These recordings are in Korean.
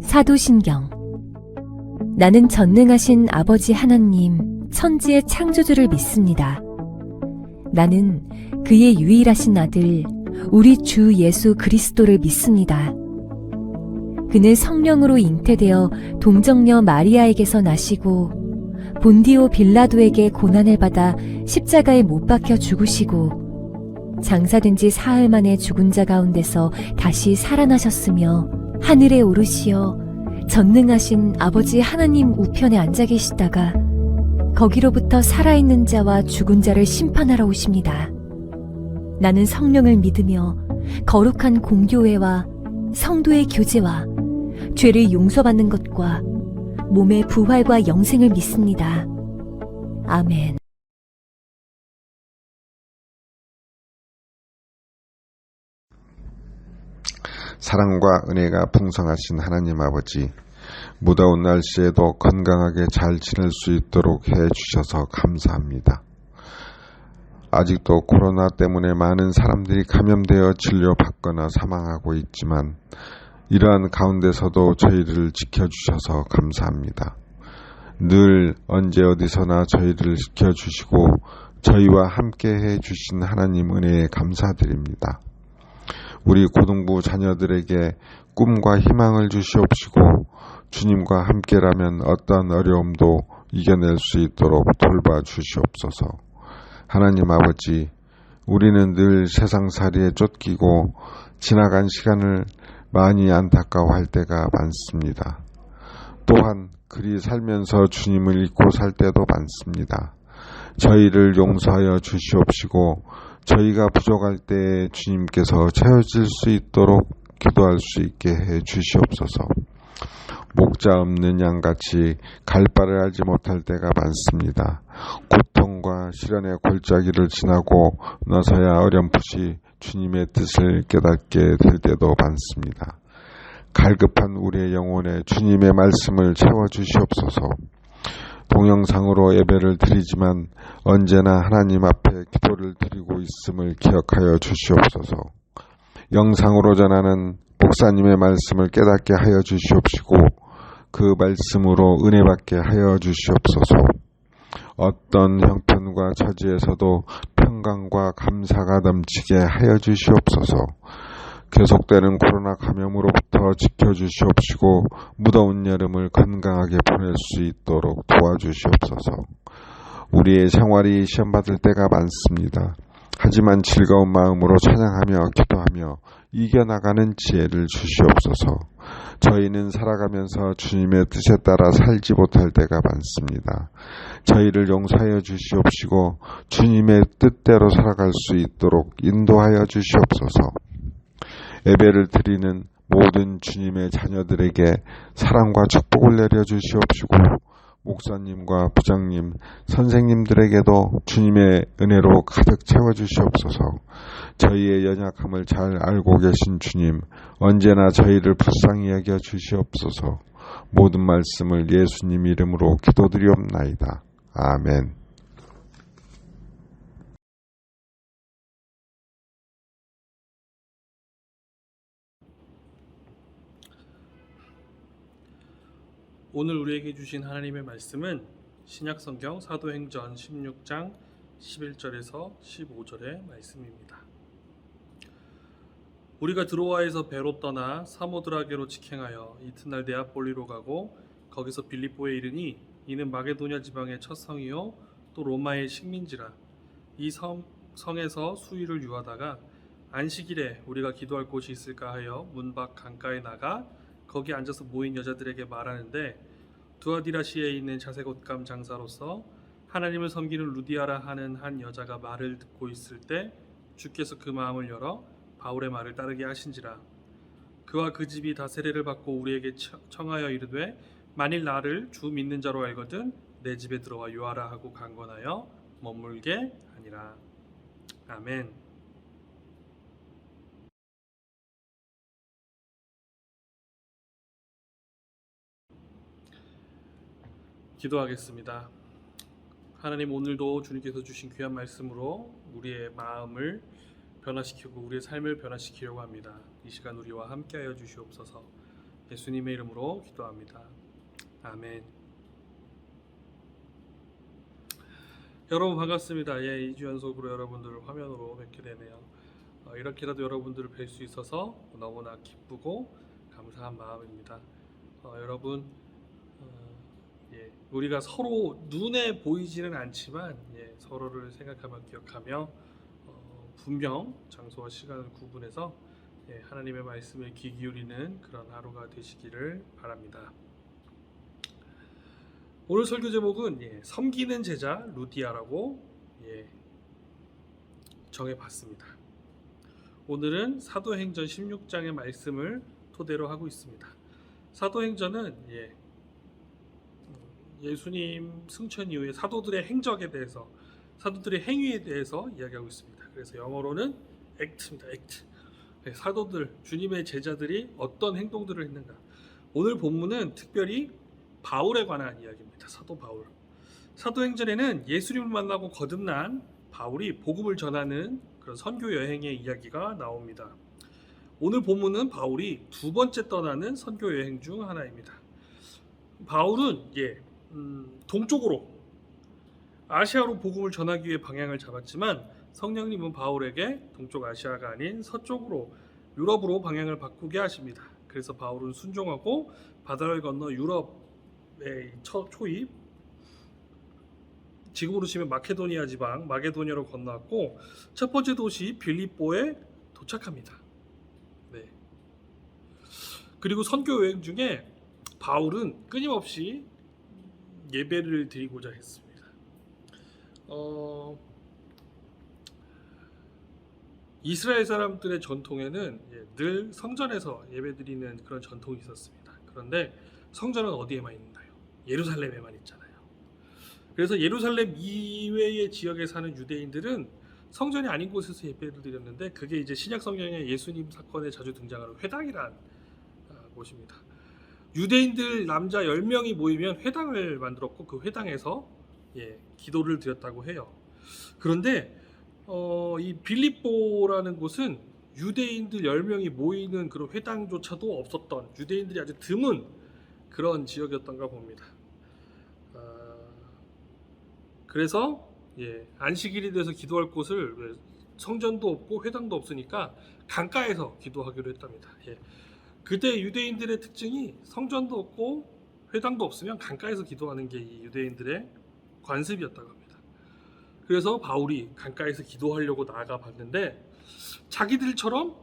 사도신경. 나는 전능하신 아버지 하나님, 천지의 창조주를 믿습니다. 나는 그의 유일하신 아들, 우리 주 예수 그리스도를 믿습니다. 그는 성령으로 잉태되어 동정녀 마리아에게서 나시고 본디오 빌라도에게 고난을 받아 십자가에 못 박혀 죽으시고 장사된 지 사흘 만에 죽은 자 가운데서 다시 살아나셨으며 하늘에 오르시어 전능하신 아버지 하나님 우편에 앉아 계시다가 거기로부터 살아있는 자와 죽은 자를 심판하러 오십니다. 나는 성령을 믿으며 거룩한 공교회와 성도의 교제와 죄를 용서받는 것과 몸의 부활과 영생을 믿습니다. 아멘. 사랑과 은혜가 풍성하신 하나님 아버지, 무더운 날씨에도 건강하게 잘 지낼 수 있도록 해주셔서 감사합니다. 아직도 코로나 때문에 많은 사람들이 감염되어 진료받거나 사망하고 있지만 이러한 가운데서도 저희를 지켜주셔서 감사합니다. 늘 언제 어디서나 저희를 지켜주시고 저희와 함께 해주신 하나님 은혜에 감사드립니다. 우리 고등부 자녀들에게 꿈과 희망을 주시옵시고 주님과 함께라면 어떤 어려움도 이겨낼 수 있도록 돌봐 주시옵소서. 하나님 아버지, 우리는 늘 세상살이에 쫓기고 지나간 시간을 많이 안타까워할 때가 많습니다. 또한 그리 살면서 주님을 잊고 살 때도 많습니다. 저희를 용서하여 주시옵시고 저희가 부족할 때 주님께서 채워질 수 있도록 기도할 수 있게 해 주시옵소서. 목자 없는 양같이 갈 바를 알지 못할 때가 많습니다. 고통과 시련의 골짜기를 지나고 나서야 어렴풋이 주님의 뜻을 깨닫게 될 때도 많습니다. 갈급한 우리의 영혼에 주님의 말씀을 채워주시옵소서. 동영상으로 예배를 드리지만 언제나 하나님 앞에 기도를 드리고 있음을 기억하여 주시옵소서. 영상으로 전하는 목사님의 말씀을 깨닫게 하여 주시옵시고 그 말씀으로 은혜 받게 하여 주시옵소서. 어떤 형편과 처지에서도 평강과 감사가 넘치게 하여 주시옵소서. 계속되는 코로나 감염으로부터 지켜주시옵시고 무더운 여름을 건강하게 보낼 수 있도록 도와주시옵소서. 우리의 생활이 시험받을 때가 많습니다. 하지만 즐거운 마음으로 찬양하며 기도하며 이겨나가는 지혜를 주시옵소서. 저희는 살아가면서 주님의 뜻에 따라 살지 못할 때가 많습니다. 저희를 용서하여 주시옵시고 주님의 뜻대로 살아갈 수 있도록 인도하여 주시옵소서. 예배를 드리는 모든 주님의 자녀들에게 사랑과 축복을 내려 주시옵시고 목사님과 부장님, 선생님들에게도 주님의 은혜로 가득 채워주시옵소서. 저희의 연약함을 잘 알고 계신 주님, 언제나 저희를 불쌍히 여겨 주시옵소서. 모든 말씀을 예수님 이름으로 기도드리옵나이다. 아멘. 오늘 우리에게 주신 하나님의 말씀은 신약성경 사도행전 16장 11절에서 15절의 말씀입니다. 우리가 드로아에서 배로 떠나 사모드라게로 직행하여 이튿날 네아폴리로 가고 거기서 빌립보에 이르니 이는 마게도냐 지방의 첫 성이요 또 로마의 식민지라. 이 성에서 수일을 유하다가 안식일에 우리가 기도할 곳이 있을까 하여 문 밖 강가에 나가 거기 앉아서 모인 여자들에게 말하는데 두아디라시에 있는 자색옷감 장사로서 하나님을 섬기는 루디아라 하는 한 여자가 말을 듣고 있을 때 주께서 그 마음을 열어 바울의 말을 따르게 하신지라. 그와 그 집이 다 세례를 받고 우리에게 청하여 이르되 만일 나를 주 믿는 자로 알거든 내 집에 들어와 유하라 하고 강권하여 머물게 하니라. 아멘. 기도하겠습니다. 하나님, 오늘도 주님께서 주신 귀한 말씀으로 우리의 마음을 변화시키고 우리의 삶을 변화시키려고 합니다. 이 시간 우리와 함께하여 주시옵소서. 예수님의 이름으로 기도합니다. 아멘. 여러분 반갑습니다. 2주 연속으로 여러분들을 화면으로 뵙게 되네요. 이렇게라도 여러분들을 뵐 수 있어서 너무나 기쁘고 감사한 마음입니다. 여러분 우리가 서로 눈에 보이지는 않지만 서로를 생각하며 기억하며 분명 장소와 시간을 구분해서 하나님의 말씀에 귀 기울이는 그런 하루가 되시기를 바랍니다. 오늘 설교 제목은 섬기는 제자 루디아라고 정해봤습니다. 오늘은 사도행전 16장의 말씀을 토대로 하고 있습니다. 사도행전은 예수님 승천 이후에 사도들의 행적에 대해서, 사도들의 행위에 대해서 이야기하고 있습니다. 그래서 영어로는 액트입니다. 액트. 사도들, 주님의 제자들이 어떤 행동들을 했는가. 오늘 본문은 특별히 바울에 관한 이야기입니다. 사도 바울. 사도행전에는 예수님을 만나고 거듭난 바울이 복음을 전하는 그런 선교 여행의 이야기가 나옵니다. 오늘 본문은 바울이 두 번째 떠나는 선교 여행 중 하나입니다. 바울은 동쪽으로 아시아로 복음을 전하기 위해 방향을 잡았지만 성령님은 바울에게 동쪽 아시아가 아닌 서쪽으로 유럽으로 방향을 바꾸게 하십니다. 그래서 바울은 순종하고 바다를 건너 유럽의 초입, 지금으로 치면 마케도니아 지방 마게도니아로 건너왔고 첫 번째 도시 빌립보에 도착합니다. 그리고 선교 여행 중에 바울은 끊임없이 예배를 드리고자 했습니다. 이스라엘 사람들의 전통에는 늘 성전에서 예배드리는 그런 전통이 있었습니다. 그런데 성전은 어디에만 있나요? 예루살렘에만 있잖아요. 그래서 예루살렘 이외의 지역에 사는 유대인들은 성전이 아닌 곳에서 예배를 드렸는데 그게 이제 신약 성경에 예수님 사건에 자주 등장하는 회당이란 곳입니다. 유대인들 남자 10명이 모이면 회당을 만들었고 그 회당에서 기도를 드렸다고 해요. 그런데 이 빌립보라는 곳은 유대인들 10명이 모이는 그런 회당조차도 없었던, 유대인들이 아주 드문 그런 지역이었던가 봅니다. 그래서 안식일이 돼서 기도할 곳을 성전도 없고 회당도 없으니까 강가에서 기도하기로 했답니다. 그때 유대인들의 특징이 성전도 없고 회당도 없으면 강가에서 기도하는 게 이 유대인들의 관습이었다고 합니다. 그래서 바울이 강가에서 기도하려고 나아가 봤는데 자기처럼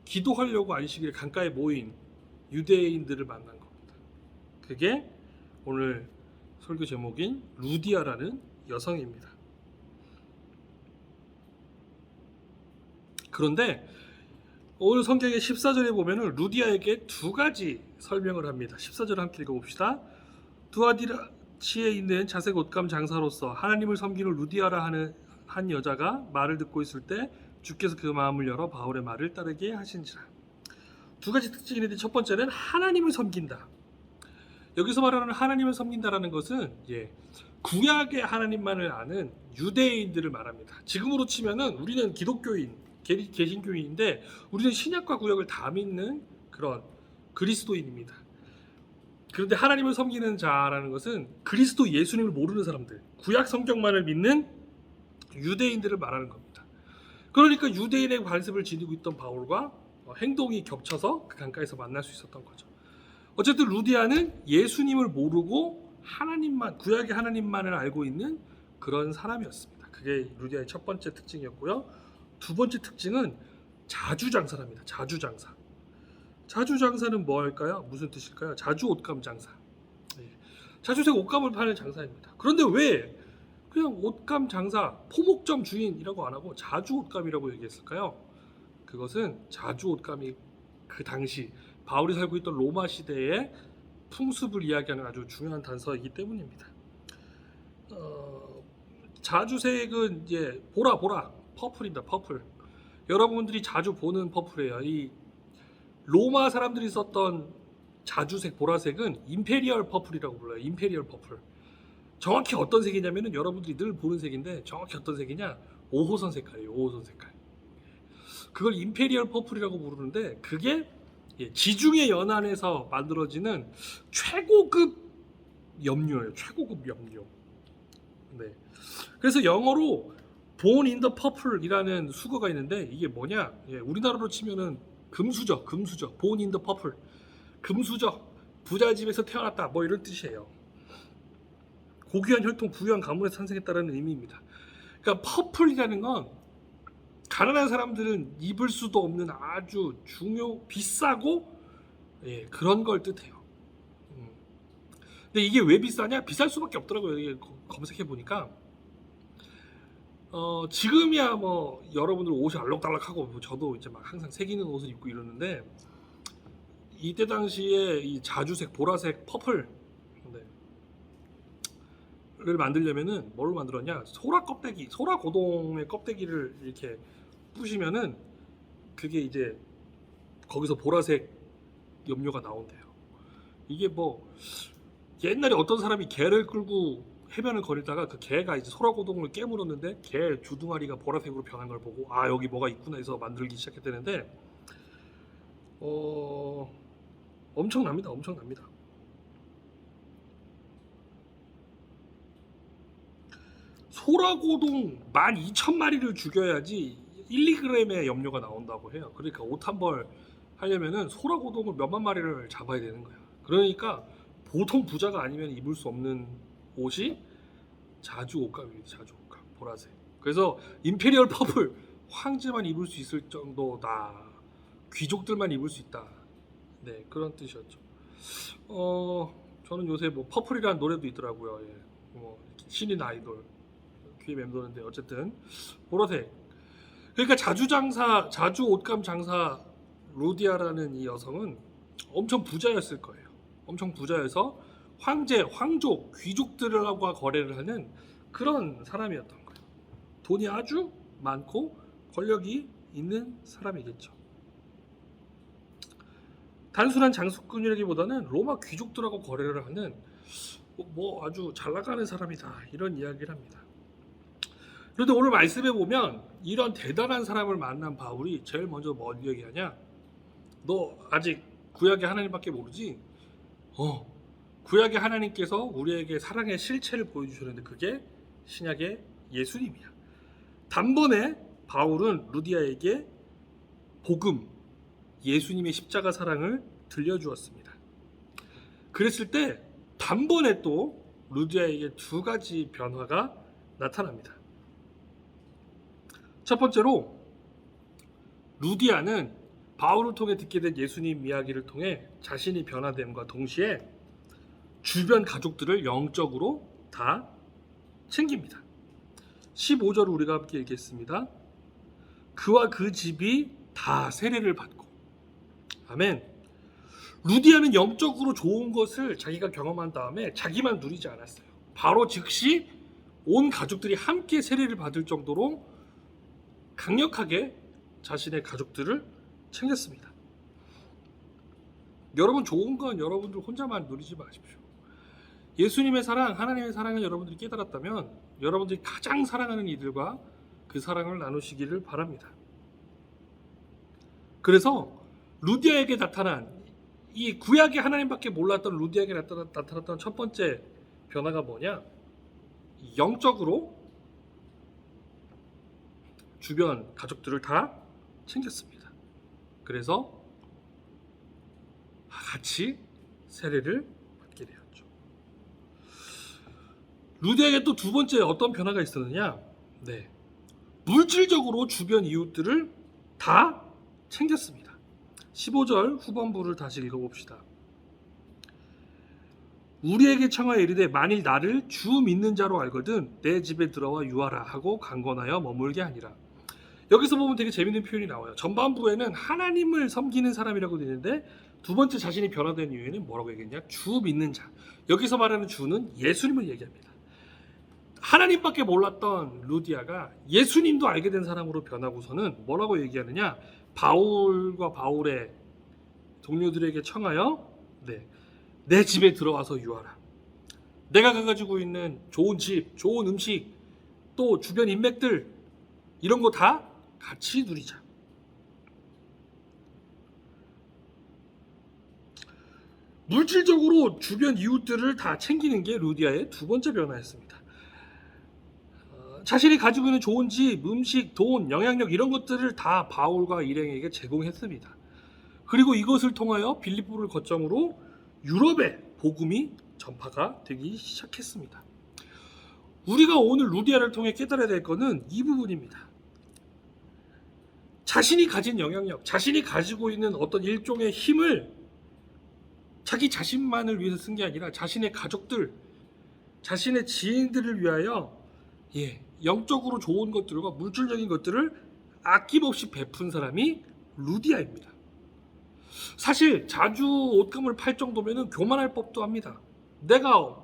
기도하려고 안식일에 강가에 모인 유대인들을 만난 겁니다. 그게 오늘 설교 제목인 루디아라는 여성입니다. 그런데 오늘 성경의 14절에 보면 루디아에게 두 가지 설명을 합니다. 14절 함께 읽어봅시다. 두아디라치에 있는 자색 옷감 장사로서 하나님을 섬기는 루디아라 하는 한 여자가 말을 듣고 있을 때 주께서 그 마음을 열어 바울의 말을 따르게 하신지라. 두 가지 특징이 있는데 첫 번째는 하나님을 섬긴다. 여기서 말하는 하나님을 섬긴다라는 것은 구약의 하나님만을 아는 유대인들을 말합니다. 지금으로 치면은 우리는 기독교인, 개신교인인데 우리는 신약과 구약을 다 믿는 그런 그리스도인입니다. 그런데 하나님을 섬기는 자라는 것은 그리스도 예수님을 모르는 사람들, 구약 성경만을 믿는 유대인들을 말하는 겁니다. 그러니까 유대인의 관습을 지니고 있던 바울과 행동이 겹쳐서 그 강가에서 만날 수 있었던 거죠. 어쨌든 루디아는 예수님을 모르고 하나님만, 구약의 하나님만을 알고 있는 그런 사람이었습니다. 그게 루디아의 첫 번째 특징이었고요. 두 번째 특징은 자주장사랍니다. 자주장사. 자주장사는 뭐 할까요? 무슨 뜻일까요? 자주 옷감 장사. 자주색 옷감을 파는 장사입니다. 그런데 왜 그냥 옷감 장사, 포목점 주인이라고 안 하고 자주 옷감이라고 얘기했을까요? 그것은 자주 옷감이 그 당시 바울이 살고 있던 로마 시대의 풍습을 이야기하는 아주 중요한 단서이기 때문입니다. 자주색은 보라 퍼플입니다. 퍼플. 여러분들이 자주 보는 퍼플이에요. 이 로마 사람들이 썼던 자주색 보라색은 임페리얼 퍼플이라고 불러요. 임페리얼 퍼플. 정확히 어떤 색이냐면은 여러분들이 늘 보는 색인데 정확히 어떤 색이냐? 5호선 색깔이에요. 5호선 색깔. 그걸 임페리얼 퍼플이라고 부르는데 그게 지중해 연안에서 만들어지는 최고급 염료예요. 최고급 염료. 네. 그래서 영어로 Born in the Purple이라는 수거가 있는데 이게 뭐냐? 우리나라로 치면은 금수저. Born in the Purple. 금수저. 부자 집에서 태어났다. 뭐 이런 뜻이에요. 고귀한 혈통, 부유한 가문에서 탄생했다라는 의미입니다. 그러니까 퍼플이라는 건 가난한 사람들은 입을 수도 없는 아주 비싸고 그런 걸 뜻해요. 근데 이게 왜 비싸냐? 비쌀 수밖에 없더라고요. 이게 검색해 보니까 지금이야 뭐 여러분들 옷이 알록달록하고 뭐 저도 이제 막 항상 색 있는 옷을 입고 이러는데 이때 당시에 이 자주색, 보라색, 퍼플 를 만들려면은 뭘로 만들었냐? 소라 껍데기, 소라 고동의 껍데기를 이렇게 부시면은 그게 이제 거기서 보라색 염료가 나온대요. 이게 뭐 옛날에 어떤 사람이 개를 끌고 해변을 거리다가 그 개가 이제 소라 고동을 깨물었는데 개 주둥아리가 보라색으로 변한 걸 보고 아 여기 뭐가 있구나 해서 만들기 시작했다는데 엄청납니다. 소라고동 12,000마리를 죽여야지 1, 2g의 염료가 나온다고 해요. 그러니까 옷 한 벌 하려면은 소라고동을 몇만 마리를 잡아야 되는 거야. 그러니까 보통 부자가 아니면 입을 수 없는 옷이 자주 옷감입니다. 자주 옷감, 보라색. 그래서 임페리얼 퍼플 황제만 입을 수 있을 정도다. 귀족들만 입을 수 있다. 네, 그런 뜻이었죠. 저는 요새 뭐 퍼플이라는 노래도 있더라고요. 뭐 신인 아이돌 귀에 맴도는데 어쨌든 보라색. 그러니까 자주 옷감 장사 루디아라는 이 여성은 엄청 부자였을 거예요. 엄청 부자여서 황제, 황족, 귀족들과 거래를 하는 그런 사람이었던 거예요. 돈이 아주 많고 권력이 있는 사람이겠죠. 단순한 장수꾼이라기보다는 로마 귀족들하고 거래를 하는 뭐 아주 잘 나가는 사람이다 이런 이야기를 합니다. 그런데 오늘 말씀해 보면 이런 대단한 사람을 만난 바울이 제일 먼저 뭘 얘기하냐? 너 아직 구약의 하나님밖에 모르지? 구약의 하나님께서 우리에게 사랑의 실체를 보여주셨는데 그게 신약의 예수님이야. 단번에 바울은 루디아에게 복음, 예수님의 십자가 사랑을 들려주었습니다. 그랬을 때 단번에 또 루디아에게 두 가지 변화가 나타납니다. 첫 번째로 루디아는 바울을 통해 듣게 된 예수님 이야기를 통해 자신이 변화됨과 동시에 주변 가족들을 영적으로 다 챙깁니다. 15절을 우리가 함께 읽겠습니다. 그와 그 집이 다 세례를 받고. 아멘. 루디아는 영적으로 좋은 것을 자기가 경험한 다음에 자기만 누리지 않았어요. 바로 즉시 온 가족들이 함께 세례를 받을 정도로 강력하게 자신의 가족들을 챙겼습니다. 여러분 좋은 건 여러분들 혼자만 누리지 마십시오. 예수님의 사랑, 하나님의 사랑을 여러분들이 깨달았다면 여러분들이 가장 사랑하는 이들과 그 사랑을 나누시기를 바랍니다. 그래서 루디아에게 나타난 이 구약의 하나님밖에 몰랐던 루디아에게 나타났던 첫 번째 변화가 뭐냐? 영적으로 주변 가족들을 다 챙겼습니다. 그래서 같이 세례를 받게 되었죠. 루디아에게 또 두 번째 어떤 변화가 있었느냐? 네, 물질적으로 주변 이웃들을 다 챙겼습니다. 15절 후반부를 다시 읽어봅시다. 우리에게 청하여 이르되 만일 나를 주 믿는 자로 알거든 내 집에 들어와 유하라 하고 강권하여 머물게 하니라. 여기서 보면 되게 재밌는 표현이 나와요. 전반부에는 하나님을 섬기는 사람이라고 되는데 두 번째 자신이 변화된 이유에는 뭐라고 얘기했냐? 주 믿는 자. 여기서 말하는 주는 예수님을 얘기합니다. 하나님밖에 몰랐던 루디아가 예수님도 알게 된 사람으로 변하고서는 뭐라고 얘기하느냐? 바울과 바울의 동료들에게 청하여 내 집에 들어와서 유하라. 내가 가지고 있는 좋은 집, 좋은 음식, 또 주변 인맥들 이런 거 다 같이 누리자. 물질적으로 주변 이웃들을 다 챙기는 게 루디아의 두 번째 변화였습니다. 자신이 가지고 있는 좋은 집, 음식, 돈, 영향력 이런 것들을 다 바울과 일행에게 제공했습니다. 그리고 이것을 통하여 빌립보를 거점으로 유럽의 복음이 전파가 되기 시작했습니다. 우리가 오늘 루디아를 통해 깨달아야 될 것은 이 부분입니다. 자신이 가진 영향력, 자신이 가지고 있는 어떤 일종의 힘을 자기 자신만을 위해서 쓴 게 아니라 자신의 가족들, 자신의 지인들을 위하여 영적으로 좋은 것들과 물질적인 것들을 아낌없이 베푼 사람이 루디아입니다. 사실 자주 옷감을 팔 정도면 교만할 법도 합니다. 내가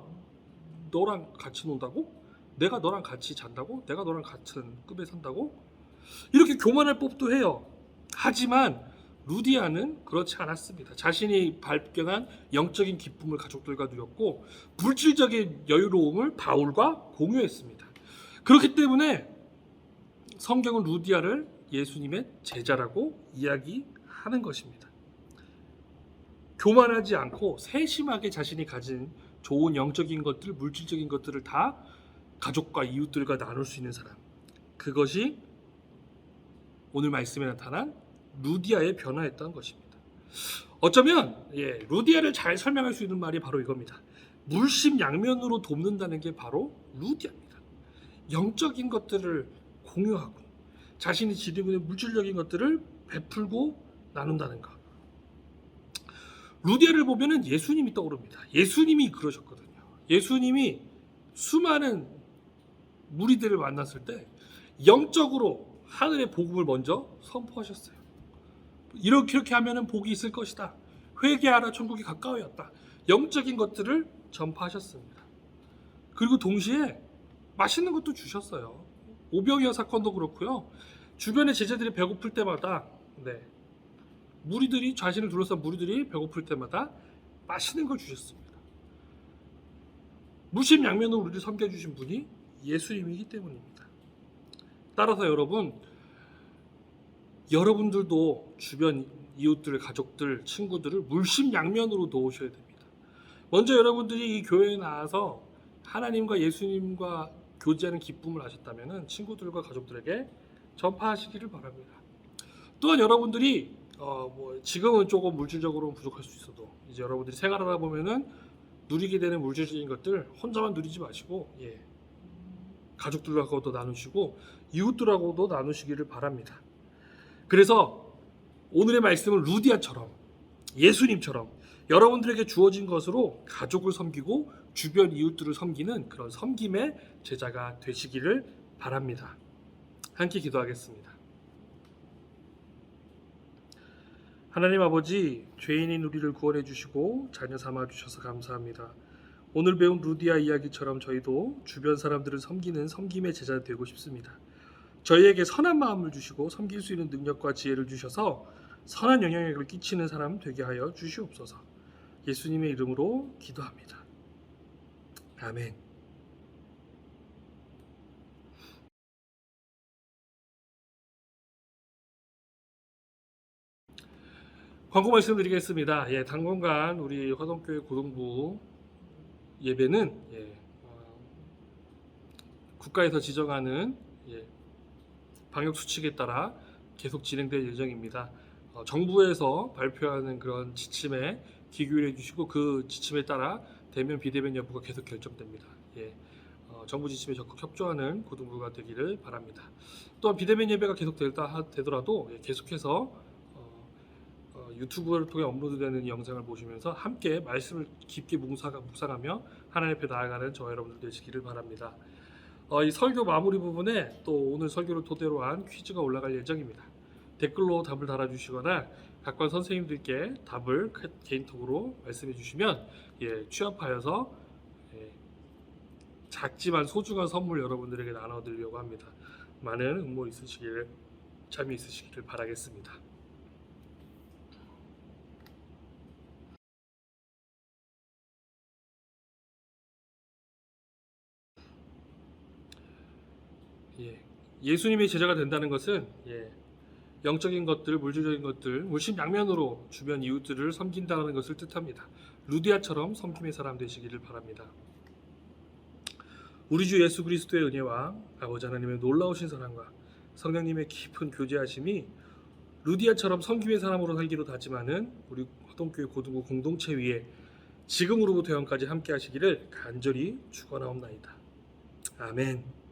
너랑 같이 논다고? 내가 너랑 같이 잔다고? 내가 너랑 같은 급에 산다고? 이렇게 교만할 법도 해요. 하지만 루디아는 그렇지 않았습니다. 자신이 발견한 영적인 기쁨을 가족들과 누렸고 물질적인 여유로움을 바울과 공유했습니다. 그렇기 때문에 성경은 루디아를 예수님의 제자라고 이야기하는 것입니다. 교만하지 않고 세심하게 자신이 가진 좋은 영적인 것들, 물질적인 것들을 다 가족과 이웃들과 나눌 수 있는 사람. 그것이 오늘 말씀에 나타난 루디아의 변화였던 것입니다. 어쩌면 루디아를 잘 설명할 수 있는 말이 바로 이겁니다. 물심양면으로 돕는다는 게 바로 루디아입니다. 영적인 것들을 공유하고 자신이 지니고 있는 물질적인 것들을 베풀고 나눈다는 것. 루디아를 보면 예수님이 떠오릅니다. 예수님이 그러셨거든요. 예수님이 수많은 무리들을 만났을 때 영적으로 하늘의 복음을 먼저 선포하셨어요. 이렇게 하면 복이 있을 것이다. 회개하라, 천국이 가까이 왔다. 영적인 것들을 전파하셨습니다. 그리고 동시에 맛있는 것도 주셨어요. 오병이어 사건도 그렇고요. 주변의 제자들이 배고플 때마다 무리들이 자신을 둘러싼 무리들이 배고플 때마다 맛있는 걸 주셨습니다. 무심양면으로 우리를 섬겨주신 분이 예수님이기 때문입니다. 따라서 여러분들도 주변 이웃들, 가족들, 친구들을 물심양면으로 도우셔야 됩니다. 먼저 여러분들이 이 교회에 나와서 하나님과 예수님과 교제하는 기쁨을 아셨다면 친구들과 가족들에게 전파하시기를 바랍니다. 또한 여러분들이 지금은 조금 물질적으로 부족할 수 있어도 이제 여러분들이 생활하다 보면은 누리게 되는 물질적인 것들 혼자만 누리지 마시고 가족들하고도 나누시고 이웃들하고도 나누시기를 바랍니다. 그래서 오늘의 말씀은 루디아처럼 예수님처럼 여러분들에게 주어진 것으로 가족을 섬기고 주변 이웃들을 섬기는 그런 섬김의 제자가 되시기를 바랍니다. 함께 기도하겠습니다. 하나님 아버지, 죄인인 우리를 구원해 주시고 자녀 삼아 주셔서 감사합니다. 오늘 배운 루디아 이야기처럼 저희도 주변 사람들을 섬기는 섬김의 제자 되고 싶습니다. 저희에게 선한 마음을 주시고 섬길 수 있는 능력과 지혜를 주셔서 선한 영향력을 끼치는 사람 되게 하여 주시옵소서. 예수님의 이름으로 기도합니다. 아멘. 광고 말씀드리겠습니다. 당분간 우리 화동교회 고등부 예배는 국가에서 지정하는 방역 수칙에 따라 계속 진행될 예정입니다. 정부에서 발표하는 그런 지침에 귀결해 주시고 그 지침에 따라 대면 비대면 여부가 계속 결정됩니다. 정부 지침에 적극 협조하는 고등부가 되기를 바랍니다. 또한 비대면 예배가 계속 되더라도 계속해서 유튜브를 통해 업로드되는 영상을 보시면서 함께 말씀을 깊게 묵상하며 하나님 앞에 나아가는 저와 여러분들 되시기를 바랍니다. 이 설교 마무리 부분에 또 오늘 설교를 토대로 한 퀴즈가 올라갈 예정입니다. 댓글로 답을 달아주시거나 각관 선생님들께 답을 개인톡으로 말씀해 주시면 취합하여서 작지만 소중한 선물 여러분들에게 나눠드리려고 합니다. 많은 응모 있으시기를, 참여 있으시기를 바라겠습니다. 예수님의 제자가 된다는 것은 영적인 것들, 물질적인 것들, 물심양면으로 주변 이웃들을 섬긴다는 것을 뜻합니다. 루디아처럼 섬김의 사람 되시기를 바랍니다. 우리 주 예수 그리스도의 은혜와 아버지 하나님의 놀라우신 사랑과 성령님의 깊은 교제하심이 루디아처럼 섬김의 사람으로 살기로 다짐하는 우리 화동교회 고등부 공동체 위에 지금으로부터 영까지 함께 하시기를 간절히 축원하옵나이다. 아멘.